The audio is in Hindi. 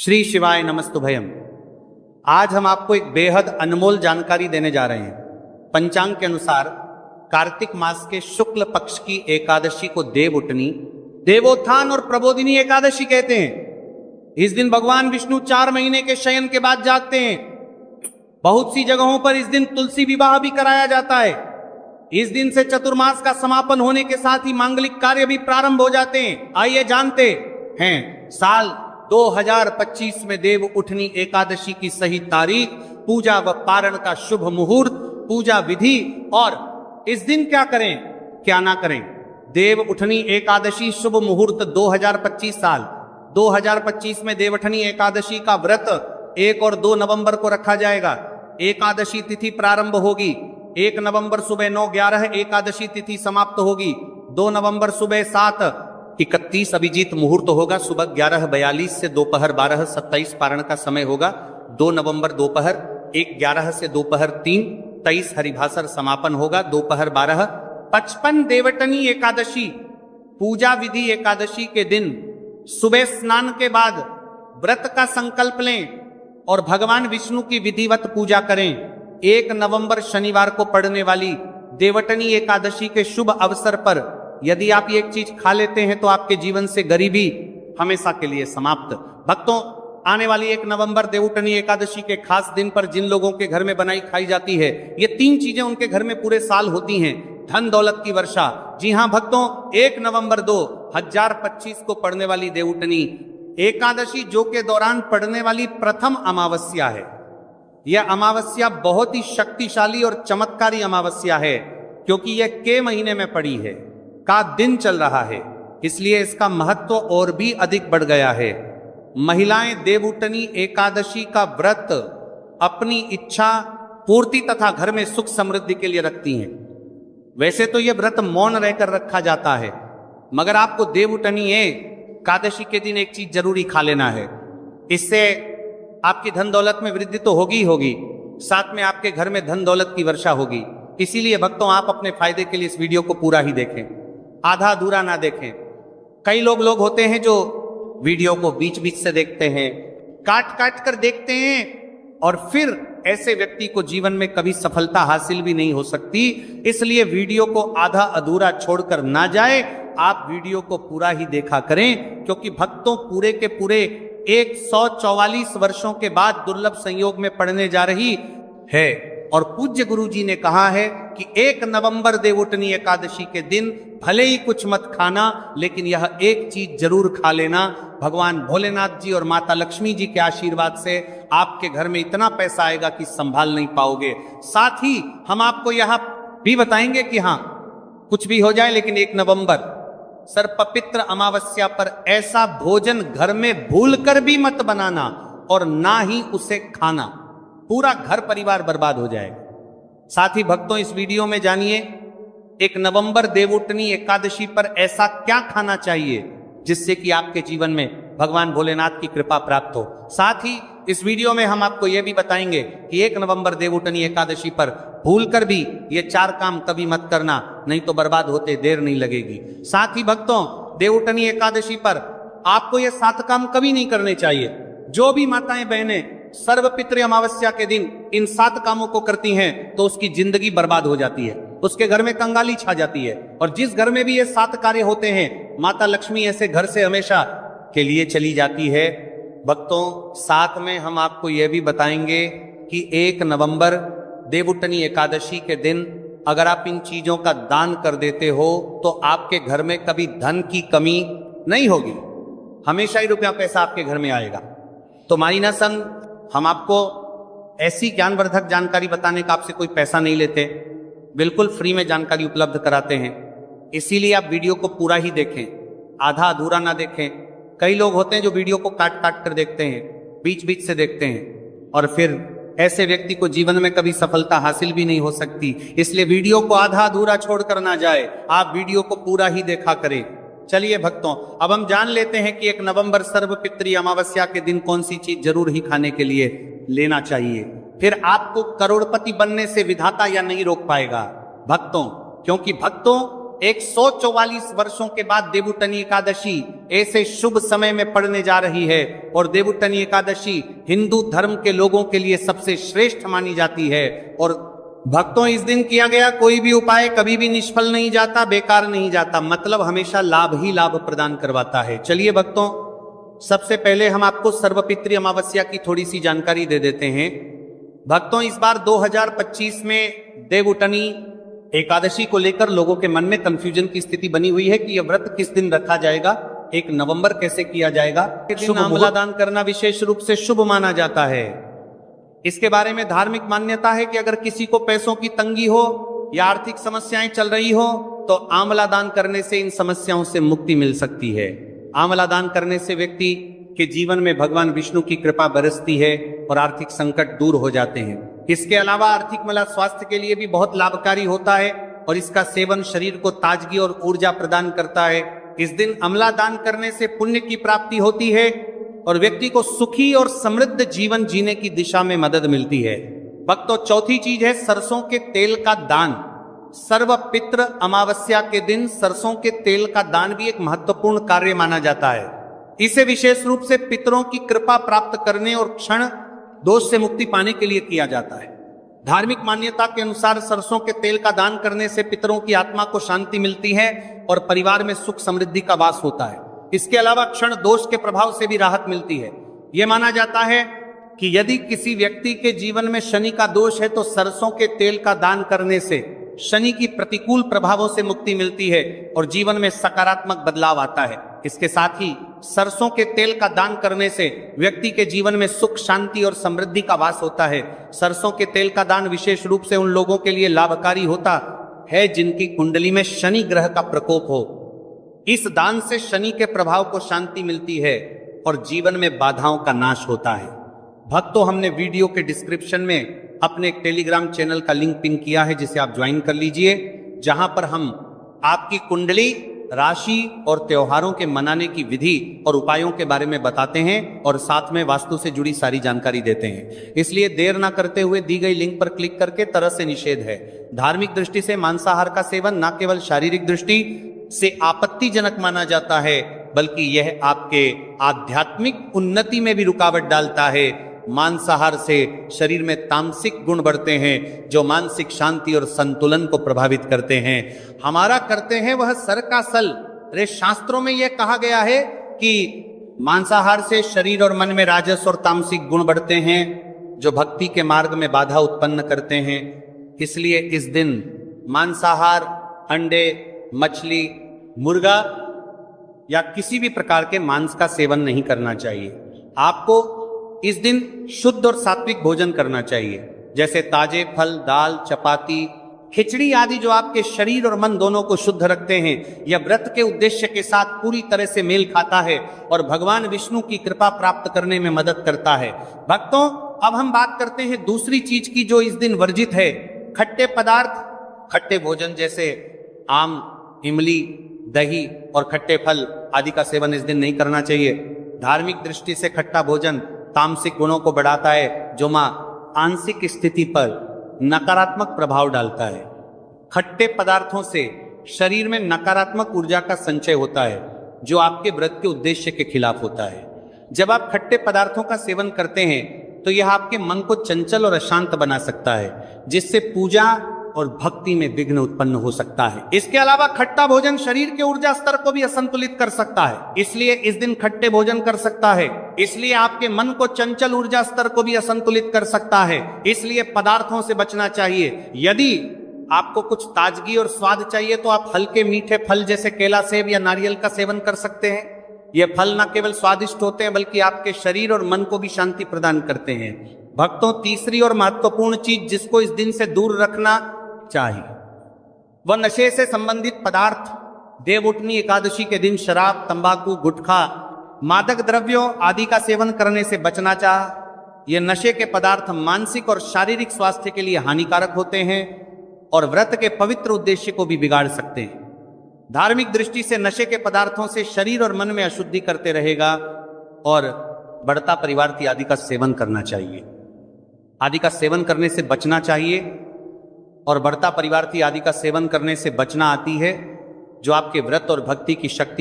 श्री शिवाय नमस्तुभयम। आज हम आपको एक बेहद अनमोल जानकारी देने जा रहे हैं। पंचांग के अनुसार कार्तिक मास के शुक्ल पक्ष की एकादशी को देवउठनी, देवोत्थान और प्रबोधिनी एकादशी कहते हैं। इस दिन भगवान विष्णु 4 महीने के शयन के बाद जागते हैं। बहुत सी जगहों पर इस दिन तुलसी विवाह भी कराया जाता है। इस दिन से चतुर्मास का समापन होने के साथ ही मांगलिक कार्य भी प्रारंभ हो जाते हैं। आइए जानते हैं साल 2025 में देव उठनी एकादशी की सही तारीख, पूजा व पारण का शुभ मुहूर्त, पूजा विधि और इस दिन क्या करें क्या ना करें। देव उठनी एकादशी शुभ मुहूर्त 2025 साल 2025 में देवउठनी एकादशी का व्रत 1 और 2 नवंबर को रखा जाएगा। एकादशी तिथि प्रारंभ होगी 1 नवंबर सुबह 9:11 एकादशी तिथि समाप्त होगी। 2 नवंबर सुबह 7:31 अभिजीत मुहूर्त होगा। सुबह 11:42 से दोपहर 12:27 पारण का समय होगा। 2 नवंबर दोपहर 1:11 से दोपहर 3:23 हरिभाषर समापन होगा। दोपहर 12:55 देवउठनी एकादशी पूजा विधि एकादशी के दिन सुबह स्नान के बाद व्रत का संकल्प लें और भगवान विष्णु की विधिवत पूजा करें। 1 नवंबर शनिवार को पड़ने वाली देवउठनी एकादशी के शुभ अवसर पर यदि आप ये एक चीज खा लेते हैं तो आपके जीवन से गरीबी हमेशा के लिए समाप्त। भक्तों, आने वाली 1 नवंबर देवउठनी एकादशी के खास दिन पर जिन लोगों के घर में बनाई खाई जाती है, ये 3 चीजें उनके घर में पूरे साल होती हैं। धन दौलत की वर्षा। जी हां भक्तों, 1 नवंबर 2025 को पड़ने वाली देवउठनी एकादशी जो के दौरान पड़ने वाली प्रथम अमावस्या है। यह अमावस्या बहुत ही शक्तिशाली और चमत्कारी अमावस्या है, क्योंकि यह के महीने में पड़ी है, का दिन चल रहा है, इसलिए इसका महत्व और भी अधिक बढ़ गया है। महिलाएं देवउठनी एकादशी का व्रत अपनी इच्छा पूर्ति तथा घर में सुख समृद्धि के लिए रखती हैं। वैसे तो यह व्रत मौन रहकर रखा जाता है, मगर आपको देवउठनी एकादशी के दिन एक चीज जरूरी खा लेना है। इससे आपकी धन दौलत में वृद्धि तो होगी होगी, साथ में आपके घर में धन दौलत की वर्षा होगी। इसीलिए भक्तों, आप अपने फायदे के लिए इस वीडियो को पूरा ही देखें, आधा अधूरा ना देखें। कई लोग होते हैं जो वीडियो को बीच बीच से देखते हैं, काट काट कर देखते हैं, और फिर ऐसे व्यक्ति को जीवन में कभी सफलता हासिल भी नहीं हो सकती। इसलिए वीडियो को आधा अधूरा छोड़कर ना जाए, आप वीडियो को पूरा ही देखा करें, क्योंकि भक्तों पूरे के पूरे 144 वर्षों के बाद दुर्लभ संयोग में पड़ने जा रही है। और पूज्य गुरु जी ने कहा है कि 1 नवंबर देवउठनी एकादशी के दिन भले ही कुछ मत खाना, लेकिन यह एक चीज जरूर खा लेना। भगवान भोलेनाथ जी और माता लक्ष्मी जी के आशीर्वाद से आपके घर में इतना पैसा आएगा कि संभाल नहीं पाओगे। साथ ही हम आपको यह भी बताएंगे कि हाँ, कुछ भी हो जाए, लेकिन 1 नवंबर सर्वपवित्र अमावस्या पर ऐसा भोजन घर में भूलकर भी मत बनाना और ना ही उसे खाना, पूरा घर परिवार बर्बाद हो जाएगा। साथ ही भक्तों, इस वीडियो में जानिए 1 नवंबर देवउठनी एकादशी पर ऐसा क्या खाना चाहिए जिससे कि आपके जीवन में भगवान भोलेनाथ की कृपा प्राप्त हो। साथ ही इस वीडियो में हम आपको यह भी बताएंगे कि 1 नवंबर देवउठनी एकादशी पर भूलकर भी ये 4 काम कभी मत करना, नहीं तो बर्बाद होते देर नहीं लगेगी। साथ ही भक्तों, देवउठनी एकादशी पर आपको ये 7 काम कभी नहीं करने चाहिए। जो भी माताएं बहनें सर्वपितृ अमावस्या के दिन इन 7 कामों को करती हैं तो उसकी जिंदगी बर्बाद हो जाती है, उसके घर में कंगाली छा जाती है। और जिस घर में भी ये 7 कार्य होते हैं, माता लक्ष्मी ऐसे घर से हमेशा के लिए चली जाती है। भक्तों, साथ में हम आपको यह भी बताएंगे कि 1 नवंबर देवउठनी एकादशी के दिन अगर आप इन चीजों का दान कर देते हो तो आपके घर में कभी धन की कमी नहीं होगी, हमेशा ही रुपया पैसा आपके घर में आएगा। तो माई ना संग, हम आपको ऐसी ज्ञानवर्धक जानकारी बताने का आपसे कोई पैसा नहीं लेते, बिल्कुल फ्री में जानकारी उपलब्ध कराते हैं। इसीलिए आप वीडियो को पूरा ही देखें, आधा अधूरा ना देखें। कई लोग होते हैं जो वीडियो को काट काट कर देखते हैं, बीच बीच से देखते हैं, और फिर ऐसे व्यक्ति को जीवन में कभी सफलता हासिल भी नहीं हो सकती। इसलिए वीडियो को आधा अधूरा छोड़कर ना जाए, आप वीडियो को पूरा ही देखा करें। चलिए भक्तों, अब हम जान लेते हैं कि 1 नवंबर सर्वपितृ अमावस्या के दिन कौन सी चीज जरूर ही खाने के लिए लेना चाहिए। फिर आपको करोड़पति बनने से विधाता या नहीं रोक पाएगा भक्तों, क्योंकि भक्तों 144 वर्षों के बाद देवउठनी एकादशी ऐसे शुभ समय में पड़ने जा रही है और देवउठनी एकादशी हिंदू धर्म के लोगों के लिए सबसे श्रेष्ठ मानी जाती है। और भक्तों, इस दिन किया गया कोई भी उपाय कभी भी निष्फल नहीं जाता, बेकार नहीं जाता, मतलब हमेशा लाभ ही लाभ प्रदान करवाता है। चलिए भक्तों, सबसे पहले हम आपको सर्वपितृ अमावस्या की थोड़ी सी जानकारी दे देते हैं। भक्तों, इस बार 2025 में देवउठनी एकादशी को लेकर लोगों के मन में कंफ्यूजन की स्थिति बनी हुई है कि यह व्रत किस दिन रखा जाएगा, 1 नवंबर कैसे किया जाएगा। आंवला दान करना विशेष रूप से शुभ माना जाता है। इसके बारे में धार्मिक मान्यता है कि अगर किसी को पैसों की तंगी हो या आर्थिक समस्याएं चल रही हो तो आंवला दान करने से इन समस्याओं से मुक्ति मिल सकती है। आंवला दान करने से व्यक्ति के जीवन में भगवान विष्णु की कृपा बरसती है और आर्थिक संकट दूर हो जाते हैं। इसके अलावा आर्थिक मला स्वास्थ्य के लिए भी बहुत लाभकारी होता है और इसका सेवन शरीर को ताजगी और ऊर्जा प्रदान करता है। इस दिन अमला दान करने से पुण्य की प्राप्ति होती है और व्यक्ति को सुखी और समृद्ध जीवन जीने की दिशा में मदद मिलती है। भक्तों, चौथी चीज है सरसों के तेल का दान। सर्वपितृ अमावस्या के दिन सरसों के तेल का दान भी एक महत्वपूर्ण कार्य माना जाता है। इसे विशेष रूप से पितरों की कृपा प्राप्त करने और क्षण दोष से मुक्ति पाने के लिए किया जाता है। धार्मिक मान्यता के अनुसार सरसों के तेल का दान करने से पितरों की आत्मा को शांति मिलती है और परिवार में सुख समृद्धि का वास होता है। इसके अलावा क्षण दोष के प्रभाव से भी राहत मिलती है। यह माना जाता है कि यदि किसी व्यक्ति के जीवन में शनि का दोष है तो सरसों के तेल का दान करने से शनि की प्रतिकूल प्रभावों से मुक्ति मिलती है और जीवन में सकारात्मक बदलाव आता है। इसके साथ ही सरसों के तेल का दान करने से व्यक्ति के जीवन में सुख, शांति और समृद्धि का वास होता है। सरसों के तेल का दान विशेष रूप से उन लोगों के लिए लाभकारी होता है जिनकी कुंडली में शनि ग्रह का प्रकोप हो। इस दान से शनि के प्रभाव को शांति मिलती है और जीवन में बाधाओं का नाश होता है। भक्तों, हमने वीडियो के डिस्क्रिप्शन में अपने एक टेलीग्राम चैनल का लिंक पिन किया है जिसे आप ज्वाइन कर लीजिए, जहां पर हम आपकी कुंडली, राशि और त्योहारों के मनाने की विधि और उपायों के बारे में बताते हैं और साथ में वास्तु से जुड़ी सारी जानकारी देते हैं। इसलिए देर ना करते हुए दी गई लिंक पर क्लिक करके तरस से निषेध है। धार्मिक दृष्टि से मांसाहार का सेवन न केवल शारीरिक दृष्टि से आपत्तिजनक माना जाता है बल्कि यह आपके आध्यात्मिक उन्नति में भी रुकावट डालता है। मांसाहार से शरीर में तामसिक गुण बढ़ते हैं जो मानसिक शांति और संतुलन को प्रभावित करते हैं। हमारा करते हैं वह सर का सल। अरे, शास्त्रों में यह कहा गया है कि मांसाहार से शरीर और मन में राजस और तामसिक गुण बढ़ते हैं जो भक्ति के मार्ग में बाधा उत्पन्न करते हैं। इसलिए इस दिन मांसाहार, अंडे, मछली, मुर्गा या किसी भी प्रकार के मांस का सेवन नहीं करना चाहिए। आपको इस दिन शुद्ध और सात्विक भोजन करना चाहिए, जैसे ताजे फल, दाल, चपाती, खिचड़ी आदि जो आपके शरीर और मन दोनों को शुद्ध रखते हैं। यह व्रत के उद्देश्य के साथ पूरी तरह से मेल खाता है और भगवान विष्णु की कृपा प्राप्त करने में मदद करता है। भक्तों, अब हम बात करते हैं दूसरी चीज की जो इस दिन वर्जित है। खट्टे पदार्थ, खट्टे भोजन जैसे आम, इमली, दही और खट्टे फल आदि का सेवन इस दिन नहीं करना चाहिए। धार्मिक दृष्टि से खट्टा भोजन तामसिक गुणों को बढ़ाता है जो आंशिक स्थिति पर नकारात्मक प्रभाव डालता है। खट्टे पदार्थों से शरीर में नकारात्मक ऊर्जा का संचय होता है जो आपके व्रत के उद्देश्य के खिलाफ होता है। जब आप खट्टे पदार्थों का सेवन करते हैं तो यह आपके मन को चंचल और अशांत बना सकता है जिससे पूजा और भक्ति में विघ्न उत्पन्न हो सकता है। इसके अलावा खट्टा भोजन शरीर के ऊर्जा स्तर को भी असंतुलित कर सकता है, इसलिए इस दिन खट्टे भोजन कर सकता है। इसलिए आपके मन को चंचल ऊर्जा स्तर को भी असंतुलित कर सकता है, इसलिए पदार्थों से बचना चाहिए। यदि आपको कुछ ताजगी और स्वाद चाहिए तो आप हल्के मीठे फल जैसे केला, सेब या नारियल का सेवन कर सकते हैं। ये फल न केवल स्वादिष्ट होते हैं बल्कि आपके शरीर और मन को भी शांति प्रदान करते हैं। भक्तों, तीसरी और महत्वपूर्ण चीज जिसको इस दिन से दूर रखना चाहिए वह नशे से संबंधित पदार्थ। देवउठनी एकादशी के दिन शराब, तंबाकू, गुटखा, मादक द्रव्यों आदि का सेवन करने से बचना चाहिए। ये नशे के पदार्थ मानसिक और शारीरिक स्वास्थ्य के लिए हानिकारक होते हैं और व्रत के पवित्र उद्देश्य को भी बिगाड़ सकते हैं। धार्मिक दृष्टि से नशे के पदार्थों से शरीर और मन में अशुद्धि करते रहेगा और बढ़ता परिवार आदि का सेवन करना चाहिए। आदि का सेवन करने से बचना चाहिए और बढ़ता परिवार आदि का सेवन करने से बचना आती है जो आपके व्रत और भक्ति की शक्ति